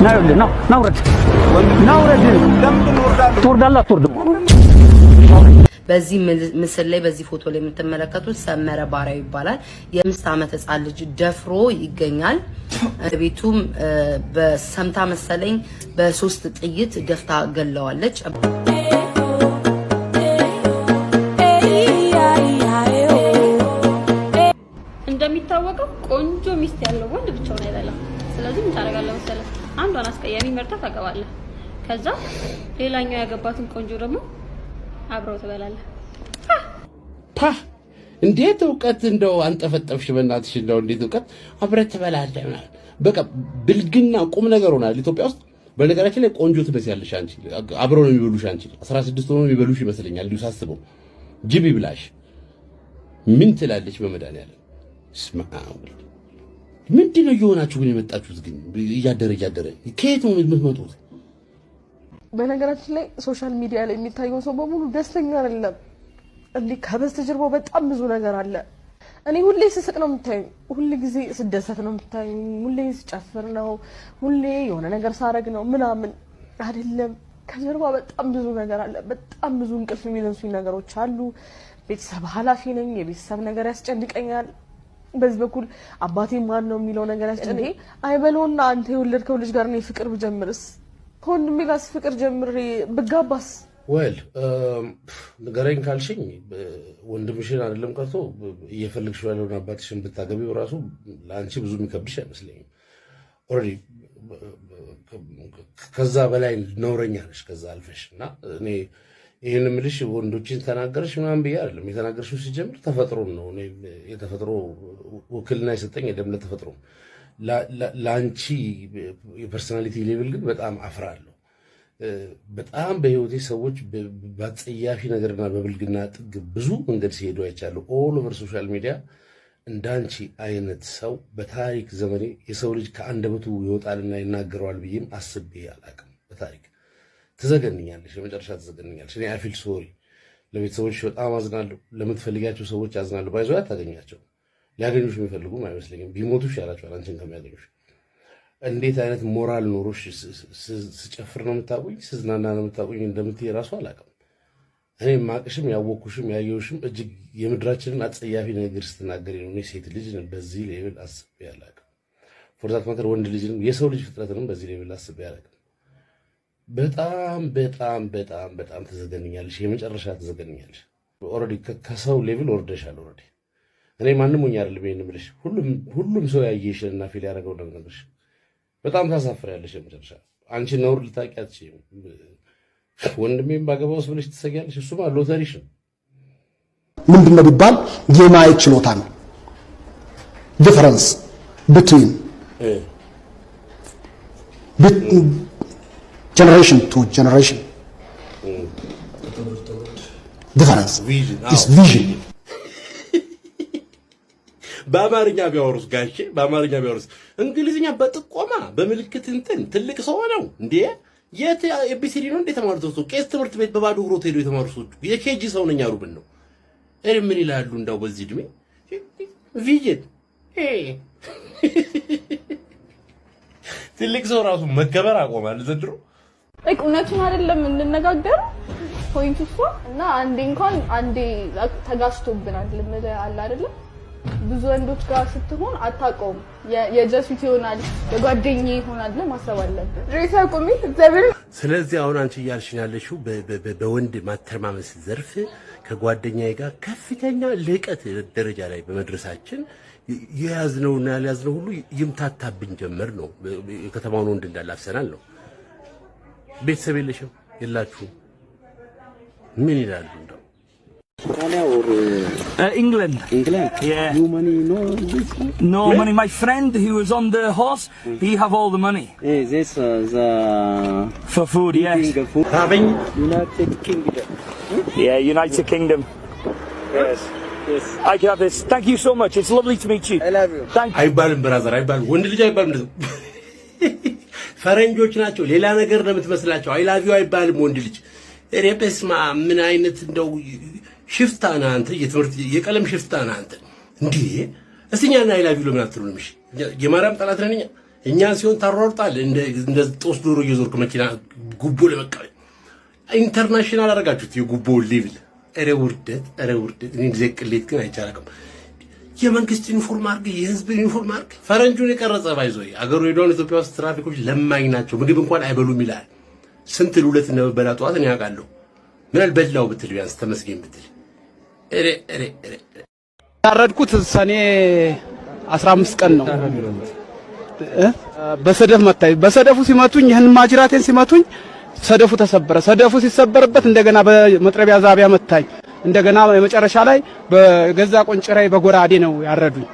ናውረድ ትወርዳለህ አትወርድም? በዚህ ምስል ላይ በዚህ ፎቶ ላይ የምትመለከቱት ሰመረ ባሪያው ይባላል። የ5 ዓመት ህፃን ልጅ ደፍሮ ይገኛል። ቤቱም በሰምታ መሰለኝ በ3 ጥይት ደፍታ ገለዋለች። እንደሚታወቀው ቆንጆ ሚስት ያለው ወንድ ብቻውን አይበላም። ስለዚህ ምን ታደርጋለህ መሰለህ? አንዷን አስቀያሚ መርጠህ ታገባለህ። ከዛ ሌላኛው ያገባትን ቆንጆ ደግሞ አብረው ትበላለህ። እንዴት እውቀት እንደው አንጠፈጠፍሽ በእናትሽ እንደው እንዴት እውቀት አብረህ ትበላለህ ማለት በቃ ብልግና ቁም ነገር ሆናል ኢትዮጵያ ውስጥ። በነገራችን ላይ ቆንጆ ትመስያለሽ አንቺ፣ አብረው ነው የሚበሉሽ አንቺ 16 ሆኖ የሚበሉሽ ይመስለኛል እንዴ ሳስበው። ጅቢ ብላሽ ምን ትላለች በመድኃኒዓለም ስማው። ምንድነው እየሆናችሁ ግን የመጣችሁት ግን እያደረ ከየት ነው የምትመጡት? በነገራችን ላይ ሶሻል ሚዲያ ላይ የሚታየው ሰው በሙሉ ደስተኛ አይደለም እንዴ? ከበስተጀርባው በጣም ብዙ ነገር አለ። እኔ ሁሌ ስስቅ ነው የምታዩኝ፣ ሁሌ ጊዜ ስደሰት ነው የምታዩኝ፣ ሁሌ ስጨፍር ነው፣ ሁሌ የሆነ ነገር ሳረግ ነው ምናምን አይደለም። ከጀርባ በጣም ብዙ ነገር አለ። በጣም ብዙ እንቅልፍ የሚነሱኝ ነገሮች አሉ። ቤተሰብ ኃላፊ ነኝ፣ የቤተሰብ ነገር ያስጨንቀኛል። በዚህ በኩል አባቴ ማን ነው የሚለው ነገር ያስጨንቀኝ። አይበለውና አንተ የወለድከው ልጅ ጋር ነው ፍቅር ብጀምርስ? ከወንድሜ ጋር ፍቅር ጀምሬ ብጋባስ? ወል ንገረኝ ካልሽኝ ወንድምሽን አይደለም ቀርቶ እየፈለግሽው ያለውን አባትሽን ብታገቢው ራሱ ለአንቺ ብዙ የሚከብድሽ አይመስለኝም። ኦልሬዲ ከዛ በላይ ነውረኛ ነሽ ከዛ አልፈሽ እና እኔ ይሄን ምልሽ ወንዶችን ተናገርሽ ምናምን ብዬ አይደለም የተናገርሽው። ሲጀምር ተፈጥሮ ነው። እኔ የተፈጥሮ ውክልና የሰጠኝ የደም ተፈጥሮ ላንቺ የፐርሰናሊቲ ሌቭል ግን በጣም አፍራለሁ። በጣም በህይወቴ ሰዎች በጸያፊ ነገርና በብልግና ጥግ ብዙ መንገድ ሲሄዱ አይቻለሁ። ኦል ኦቨር ሶሻል ሚዲያ እንዳንቺ አይነት ሰው በታሪክ ዘመኔ የሰው ልጅ ከአንደበቱ ይወጣልና ይናገረዋል ብዬም አስቤ አላውቅም። በታሪክ ትዘገንኛለሽ፣ የመጨረሻ ትዘገንኛለሽ። እኔ አይ ፊል ሶሪ። ለቤተሰቦች በጣም አዝናለሁ። ለምትፈልጋቸው ሰዎች አዝናለሁ። ባይዘው አታገኛቸው። ሊያገኙሽ የሚፈልጉም አይመስለኝም። ቢሞቱ ይሻላቸዋል አንቺን ከሚያገኙሽ። እንዴት አይነት ሞራል ኖሮሽ ስጨፍር ነው የምታውቁኝ፣ ስዝናና ነው የምታውቁኝ እንደምትይ ራሱ አላውቅም። እኔ ማቅሽም ያወቅኩሽም ያየሁሽም እጅግ የምድራችንን አጸያፊ ነገር ስትናገሪ ነው። እኔ ሴት ልጅ በዚህ ሌቭል አስቤ አላውቅም። ፎርዛት ማተር ወንድ ልጅንም የሰው ልጅ ፍጥረትንም በዚህ ሌቭል አስቤ አላውቅም። በጣም በጣም በጣም በጣም ትዘገንኛለሽ፣ የመጨረሻ ትዘገንኛለሽ። ኦልሬዲ ከሰው ሌቭል ወርደሻል ኦልሬዲ። እኔ ማንም ሆኜ አይደለም ይሄን የምልሽ፣ ሁሉም ሰው ያየሽና ፊል ያደረገው ነገርሽ በጣም ታሳፍሪያለሽ። የመጨረሻ አንቺ ነውር ልታውቂ አትችይም። ወንድሜም ባገባውስ ብለሽ ትሰጊያለሽ። እሱማ ሎተሪሽ ነው። ምንድነው ቢባል የማየት ችሎታ ነው። ዲፈረንስ ቢትዊን generation to generation difference is vision. በአማርኛ ቢያወሩስ ጋሼ፣ በአማርኛ ቢያወሩስ እንግሊዝኛ በጥቆማ በምልክት እንትን ትልቅ ሰው ነው እንዴ? የት ኤቢሲዲ ነው እንዴ ተማሩት? ሰው ቄስ ትምህርት ቤት በባዶ እግሮ ሄዶ የተማሩ ሰዎች የኬጂ ሰው ነኝ አሩብን ነው። እኔ ምን ይላሉ እንዳው በዚህ እድሜ ቪዥን ትልቅ ሰው ራሱ መከበር አቆማል ዘንድሮ። እውነቱን አይደለም እንነጋገር ፖይንቱ እሱ እና አንዴ ተጋጭቶብናል ልምድ አለ አይደለም። ብዙ ወንዶች ጋር ስትሆን አታውቀውም። የጀስት ይሆናል የጓደኛዬ ይሆናል ማሰብ አለብን። ሬሳ ቆሚ እግዚአብሔር። ስለዚህ አሁን አንቺ እያልሽኝ ያለሽው በወንድ ማተማመስ ዘርፍ ከጓደኛዬ ጋር ከፍተኛ ልቀት ደረጃ ላይ በመድረሳችን የያዝነውና ያልያዝነው ሁሉ ይምታታብን ጀመር ነው። የከተማውን ወንድ እንዳላፍሰናል ነው። ቤተሰብ የለሽም የላችሁም ምን ይላሉ እንደው? England. Yeah. No money, no this. No money. My friend who was on the horse, he have all the money. This the For food, yes. Having United Kingdom. Yeah, United Kingdom. Yes. Yes. I can have this. Thank you so much. It's lovely to meet you. I love you. Thank you. አይባልም ብራዘር አይባልም። ወንድ ልጅ አይባልም። ፈረንጆች ናቸው ሌላ ነገር ነው የምትመስላቸው። አይ ላቭ ዩ አይባልም ወንድ ልጅ። ሬፕስማ ምን አይነት እንደው ሽፍታ ነህ አንተ፣ የትምህርት የቀለም ሽፍታ ነህ አንተ እንዴ? እስኛና አይ ላቭ ዩ ለምን አትሉንም? እሺ የማርያም ጠላት ነን እኛ። እኛ ሲሆን ታሯርጣል እንደ ጦስ ዶሮ እየዞርክ መኪና ጉቦ ለመቀበል ኢንተርናሽናል አደረጋችሁት የጉቦ ሌቭል። ኧረ ውርደት እኔ ጊዜ ቅሌት ግን አይቻልም። የመንግስት ዩኒፎርም አርግ የህዝብ ዩኒፎርም አርግ ፈረንጁን የቀረጸ ባይዞይ አገሩ ሄዶን ኢትዮጵያ ውስጥ ትራፊኮች ለማኝ ናቸው ምግብ እንኳን አይበሉም ይላል። ስንት ሉለት ነው በላጧት እኔ ያውቃለሁ። ምን አልበላው ብትል ቢያንስ ተመስገን ብትል ያረድኩት ሰኔ 15 ቀን ነው። በሰደፍ መታኝ። በሰደፉ ሲመቱኝ ይህን ማጅራቴን ሲመቱኝ ሰደፉ ተሰበረ። ሰደፉ ሲሰበርበት እንደገና በመጥረቢያ ዛቢያ መታኝ። እንደገና የመጨረሻ ላይ በገዛ ቆንጭራይ በጎራዴ ነው ያረዱኝ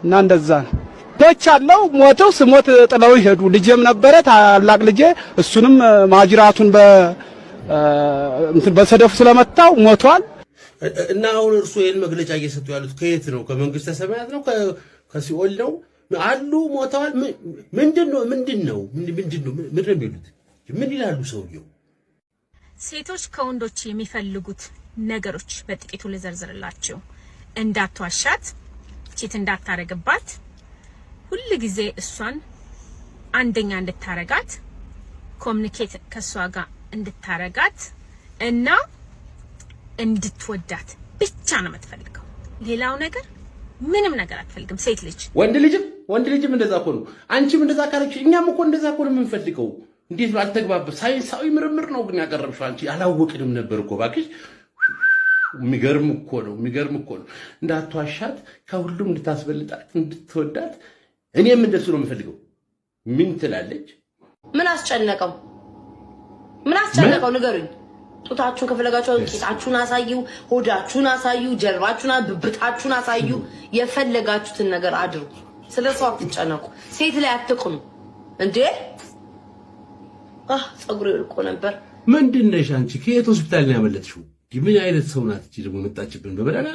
እና እንደዛ ነው። ተቻለው ሞተው ስሞት ጥለው ሄዱ። ልጄም ነበረ ታላቅ ልጄ እሱንም ማጅራቱን በሰደፉ ስለመታው ሞቷል። እና አሁን እርሱ ይሄን መግለጫ እየሰጡ ያሉት ከየት ነው? ከመንግስተ ሰማያት ነው? ከሲኦል ነው? አሉ ሞተዋል። ምንድነው የሚሉት? ምን ይላሉ ሰውየው? ሴቶች ከወንዶች የሚፈልጉት ነገሮች በጥቂቱ ልዘርዝርላችሁ። እንዳትዋሻት፣ ቺት እንዳታረግባት፣ ሁሉ ጊዜ እሷን አንደኛ እንድታረጋት፣ ኮሙኒኬት ከሷ ጋር እንድታረጋት እና እንድትወዳት ብቻ ነው የምትፈልገው። ሌላው ነገር ምንም ነገር አትፈልግም። ሴት ልጅ ወንድ ልጅም እንደዛ እኮ ነው። አንቺም እንደዛ ካለች እኛም እኮ እንደዛ እኮ ነው የምንፈልገው። እንዴት ነው አልተግባባ? ሳይንሳዊ ምርምር ነው ግን ያቀረብሽው አንቺ። አላወቅንም ነበር እኮ ባክሽ። የሚገርም እኮ ነው። እንዳትዋሻት፣ ከሁሉም እንድታስበልጣት፣ እንድትወዳት እኔም እንደሱ ነው የምፈልገው። ምን ትላለች? ምን አስጨነቀው ንገሩኝ። ጡታችሁን ከፈለጋችሁ ቂጣችሁን አሳዩ፣ ሆዳችሁን አሳዩ፣ ጀርባችሁን፣ ብብታችሁን አሳዩ። የፈለጋችሁትን ነገር አድርጉ። ስለሷ አትጨነቁ። ሴት ላይ አትቅኑ እንዴ። ጸጉሬ ልቆ ነበር። ምንድነሽ አንቺ? ከየት ሆስፒታል ነው ያመለጥሽው? ምን አይነት ሰው ናት እቺ? ደግሞ መጣችብን በበላላ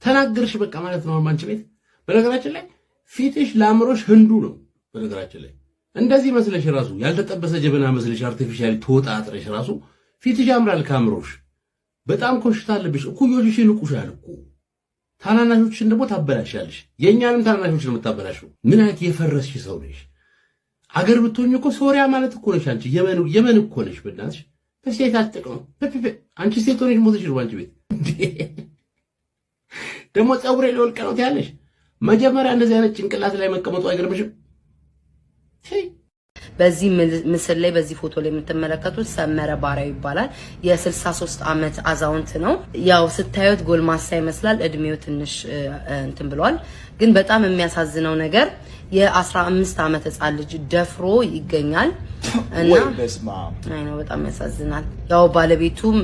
ተናገርሽ በቃ ማለት ነው። አንቺ ቤት በነገራችን ላይ ፊትሽ ለአምሮሽ ህንዱ ነው። በነገራችን ላይ እንደዚህ መስለሽ ራሱ ያልተጠበሰ ጀበና መስለሽ አርቲፊሻሊ ተወጣጥረሽ ራሱ ፊትሽ ያምራል ካምሮሽ። በጣም ኮሽታ አለብሽ። እኩዮችሽ ይልቁሻል እኮ ታናናሾችሽን ደግሞ ታበላሻለሽ። የኛንም ታናናሾችን ነው የምታበላሽው። ምን አይነት የፈረስሽ ሰው ነሽ? አገር ብትሆኚ እኮ ሶሪያ ማለት እኮ ነሽ አንቺ። የመን እኮ ነሽ። በእናትሽ በሴት አትጠቅም። አንቺ ሴት ሆነሽ ሞተሽ ነው አንቺ ቤት ደግሞ ጸጉሬ ሊወልቅ ነው ትያለሽ። መጀመሪያ እንደዚህ አይነት ጭንቅላት ላይ መቀመጡ አይገርምሽም? በዚህ ምስል ላይ በዚህ ፎቶ ላይ የምትመለከቱት ሰመረ ባሪያው ይባላል። የ63 ዓመት አዛውንት ነው። ያው ስታዩት ጎልማሳ ይመስላል። እድሜው ትንሽ እንትን ብሏል። ግን በጣም የሚያሳዝነው ነገር የ15 ዓመት ህፃን ልጅ ደፍሮ ይገኛል እና አይኖ በጣም ያሳዝናል። ያው ባለቤቱም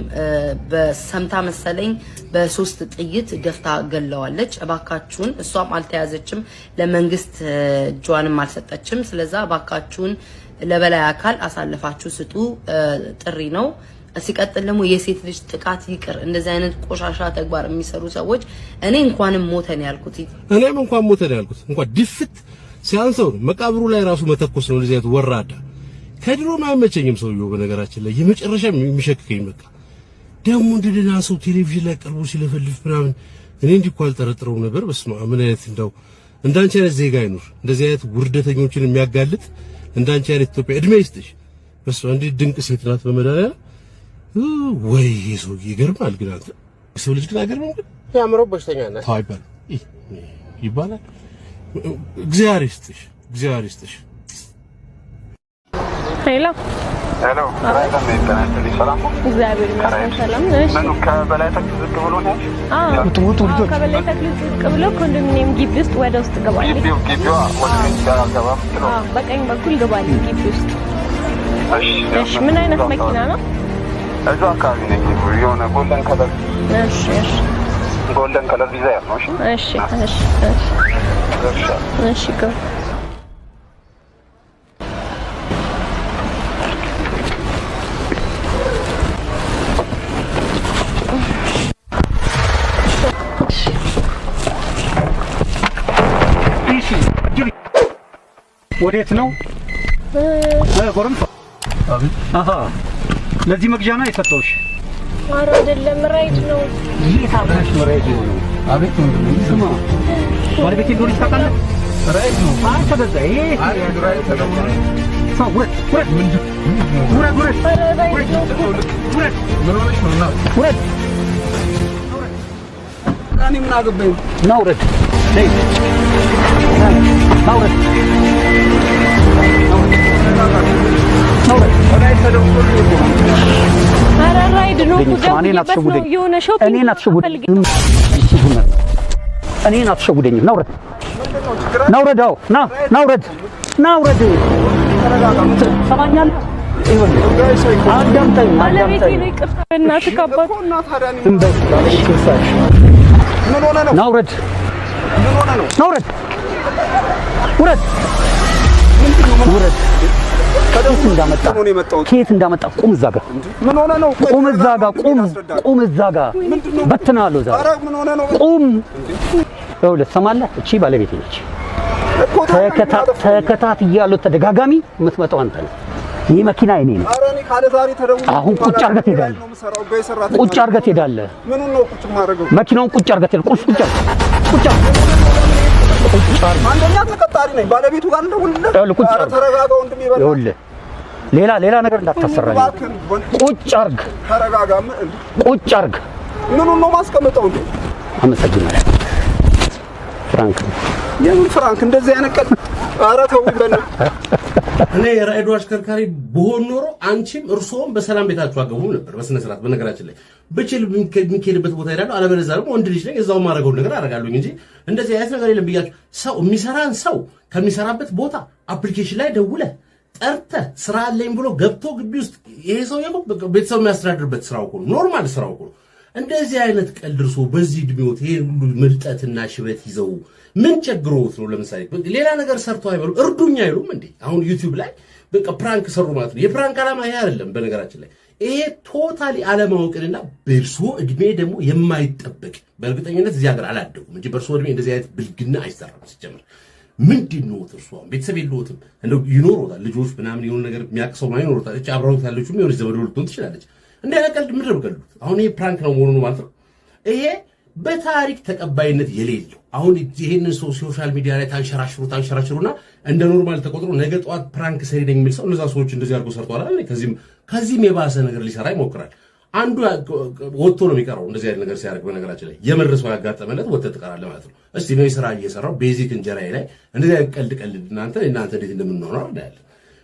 በሰምታ መሰለኝ በ3 ጥይት ደፍታ ገለዋለች። እባካችሁን እሷም አልተያዘችም፣ ለመንግስት እጇንም አልሰጠችም። ስለዛ እባካችሁን ለበላይ አካል አሳልፋችሁ ስጡ ጥሪ ነው። ሲቀጥል ደግሞ የሴት ልጅ ጥቃት ይቅር፣ እንደዚህ አይነት ቆሻሻ ተግባር የሚሰሩ ሰዎች እኔ እንኳንም ሞተን ያልኩት እንኳን ድፍት ሲያንሰው መቃብሩ ላይ ራሱ መተኮስ ነው። እንደዚህ አይነት ወራዳ ከድሮም አይመቸኝም ሰውየው። በነገራችን ላይ የመጨረሻ የሚሸክከኝ በቃ ደግሞ እንደደና ሰው ቴሌቪዥን ላይ ቀርቦ ሲለፈልፍ ምናምን እኔ እንዲህ እኮ አልጠረጥረውም ነበር። በስመ አብ ምን አይነት እንደው እንዳንቺ አይነት ዜጋ አይኖር፣ እንደዚህ አይነት ውርደተኞችን የሚያጋልጥ እንዳንቺ አይነት ኢትዮጵያ እድሜ ይስጥሽ። በስመ አብ እንዴት ድንቅ ሴት ናት በመዳሪያ ወይ ሰው ይገርማል። ግን አንተ ሰው ልጅ ግን አይገርምም? ግን ያምሮ በሽተኛ ነህ ታይባል ይባላል። እግዚአብሔር ይስጥሽ። ሄሎ እግዚአብሔር ይመስገን ሰላም ነሽ? ከበላይ ተክል ዝቅ ብሎ ነው? ከበላይ ተክል ዝቅ ብሎ ኮንዶሚኒየም ግቢ ውስጥ ወደ ውስጥ ገባለች። በቀኝ በኩል ገባለች ግቢ ውስጥ። እሺ ምን አይነት መኪና ነው? እዛው አካባቢ ነኝ። የሆነ ጎልደን ከለር። እሺ ጎልደን ከለር ዲዛይር ነው። እሺ ጎ ወዴት ነው? ጎረምሳ አሃ ለዚህ መግዣ ነው የሰጠውሽ? ኧረ አይደለም ራይድ ነው። ይሄ ታባሽ ራይድ ነው። አቤት ነው። ስማ ባለቤቴ እንደሆነች ታውቃለህ? ራይድ ነው አንተ በዛ ይሄ ሰው ወጥ ውረድ እኔ ምን አገባኝ ና ውረድ ነይ ና ውረድ ራይድ ነው እኔን አትሸውደኝ እኔን አትሸውደኝ ና ውረድ ና ውረድ አዎ ና ውረድ ሰማኛለህ አዳምጠኝ እናትህ ካባት ና ውረድ ከየት እንዳመጣ ቁም እዛ ጋር ቁም እዛ ጋር በትናለሁ እዛ ቁም ይኸውልህ ትሰማለህ እቺ ባለቤቴ ነች ተከታትያለሁ ተደጋጋሚ የምትመጣው አንተ ነህ ይህ መኪና የኔ ነው አሁን ቁጭ አድርገህ ትሄዳለህ መኪናውን ቁጭ አድርገህ ትሄዳለህ ቁልፍ ቁጭ አንደኛ ተከታሪ ነኝ ባለቤቱ ጋር እንደውልልህ ተረጋጋ ወንድሜ ይኸውልህ ሌላ ነገር እንዳታሰራኝ ቁጭ አድርግ ምኑን ነው ማስቀመጠው እንዴ አመሰግናለሁ ፍራንክ እንደዚህ ያነቀል ኧረ ተው በእና እኔ የራይዱ አሽከርካሪ ብሆን ኖሮ አንቺም እርሶም በሰላም ቤታችሁ አገቡ ነበር በስነ ስርዓት በነገራችን ላይ ብችል የሚኬድበት ቦታ ሄዳለሁ አለበለዚያ ደግሞ ወንድ ልጅ ነኝ እዛው ማረገው ነገር አደርጋለሁ እንጂ እንደዚህ አይነት ነገር የለም ብያችሁ ሰው የሚሰራን ሰው ከሚሰራበት ቦታ አፕሊኬሽን ላይ ደውለ ጠርተ ስራ አለኝ ብሎ ገብቶ ግቢ ውስጥ ይሄ ሰው ቤተሰብ የሚያስተዳድርበት ስራው እኮ ኖርማል ስራው እኮ እንደዚህ አይነት ቀልድርሶ በዚህ እድሜዎት ይሄ ሁሉ ምልጠትና ሽበት ይዘው ምን ቸግሮት ነው ለምሳሌ ሌላ ነገር ሰርተው አይበሉ እርዱኛ አይሉም እንዴ አሁን ዩቲዩብ ላይ በቃ ፕራንክ ሰሩ ማለት ነው የፕራንክ ዓላማ ይሄ አይደለም በነገራችን ላይ ይሄ ቶታሊ አለማወቅንና በርሶ እድሜ ደግሞ የማይጠበቅ በእርግጠኝነት እዚህ ሀገር አላደጉም እንጂ በርሶ እድሜ እንደዚህ አይነት ብልግና አይሰራም ሲጀምር ምንድነው እርሷም ቤተሰብ የለውትም እንደው ይኖሩታል ልጆች ምናምን የሆነ ነገር የሚያቅሰው ማለት ይኖሩታል እቺ አብራውት ያለችው የሆነ ዘመድ ልትሆን ትችላለች እንደ ያቀልድ ምድር በቀሉት አሁን ይሄ ፕራንክ ነው መሆኑ ማለት ነው ይሄ በታሪክ ተቀባይነት የሌለው አሁን ይሄንን ሶሻል ሚዲያ ላይ ታንሸራሽሩና እንደ ኖርማል ተቆጥሮ ነገ ጧት ፕራንክ ሰሪ ነኝ የሚል ሰው እነዛ ሰዎች እንደዚህ አድርጎ ሰርተዋል አይደል ከዚህም የባሰ ነገር ሊሰራ ይሞክራል አንዱ ወጥቶ ነው የሚቀረው እንደዚህ አይነት ነገር ሲያደርግ በነገራችን ላይ የመረሰው ያጋጠመለት ወጥቶ ተቀራለ ማለት ነው እስቲ ነው ስራ እየሰራው ቤዚክ እንጀራዬ ላይ እንደዚህ አይነት ቀልድ እናንተ እንዴት እንደምንኖር አይደል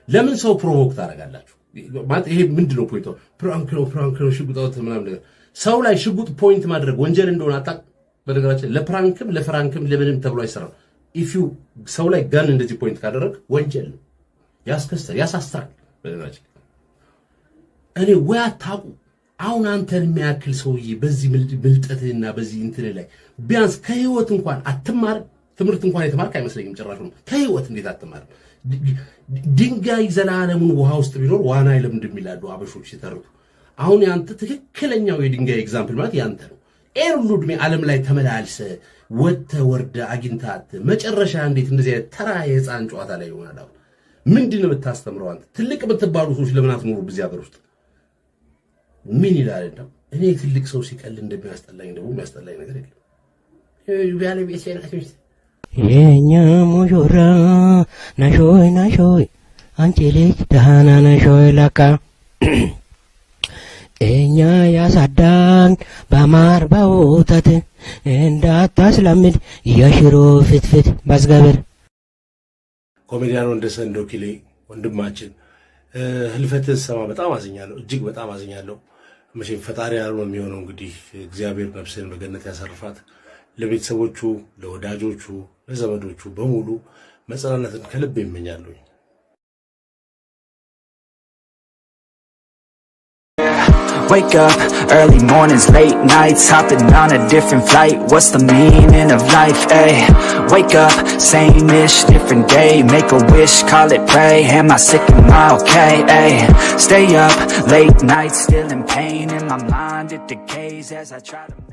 ለምን ሰው ፕሮቮክ ታደርጋላችሁ ማለት ይሄ ምንድነው ፖይንቱ ፕራንክ ነው ሽጉጣው ምናምን ነገር ሰው ላይ ሽጉጥ ፖይንት ማድረግ ወንጀል እንደሆነ አጣቅ በነገራችን ለፕራንክም ለፍራንክም ለምንም ተብሎ አይሰራም if you ሰው ላይ ጋን እንደዚህ ፖይንት ካደረግ ወንጀል ነው ያሳስራል በነገራችን እኔ ወያታቁ አሁን አንተን የሚያክል ሰውዬ በዚህ ብልጠትና በዚህ እንትን ላይ ቢያንስ ከህይወት እንኳን አትማር ትምህርት እንኳን የተማርክ አይመስለኝም ጭራሽ ነው ከህይወት እንዴት አትማር ድንጋይ ዘላለሙን ውሃ ውስጥ ቢኖር ዋና አይለም እንደሚላሉ አበሾች ሲተርቱ አሁን ያንተ ትክክለኛው የድንጋይ ኤግዛምፕል ማለት ያንተ ነው ኤርሉ ድሜ ዓለም ላይ ተመላልሰ ወርደ አግንታት መጨረሻ እንዴት እንደዚህ ተራ የህፃን ጨዋታ ላይ ይሆናል አሁን ምንድነው የምታስተምረው አንተ ትልቅ በተባሉ ሰዎች ለምን አትኖሩ በዚህ ሀገር ውስጥ ምን ይላል እንደው እኔ ትልቅ ሰው ሲቀል እንደሚያስጠላኝ ደግሞ የሚያስጠላኝ ነገር የለም ያለ ቤተሰብ የኛ ሙሽራ ናሾይ አንቺ ልጅ ደህና ነሾይ ለካ እኛ ያሳዳን በማር በወተት እንዳታስለምድ የሽሮ ፍትፍት ባስገብር ኮሜዲያን ወንደሰን ዶኪሌ ወንድማችን ህልፈትን ሰማ በጣም አዝኛለሁ እጅግ በጣም አዝኛለሁ መቼም ፈጣሪ ያለው የሚሆነው እንግዲህ እግዚአብሔር ነፍስን በገነት ያሳርፋት ለቤተሰቦቹ ለወዳጆቹ ለዘመዶቹ በሙሉ መጽናናትን ከልብ ይመኛለሁ Wake up, early mornings, late nights, hopping on a different flight. What's the meaning of life, ayy? Wake up, same-ish, different day. Make a wish, call it pray. Am I sick, am I okay, ayy? Stay up, late nights, still in pain. In my mind, it decays as I try to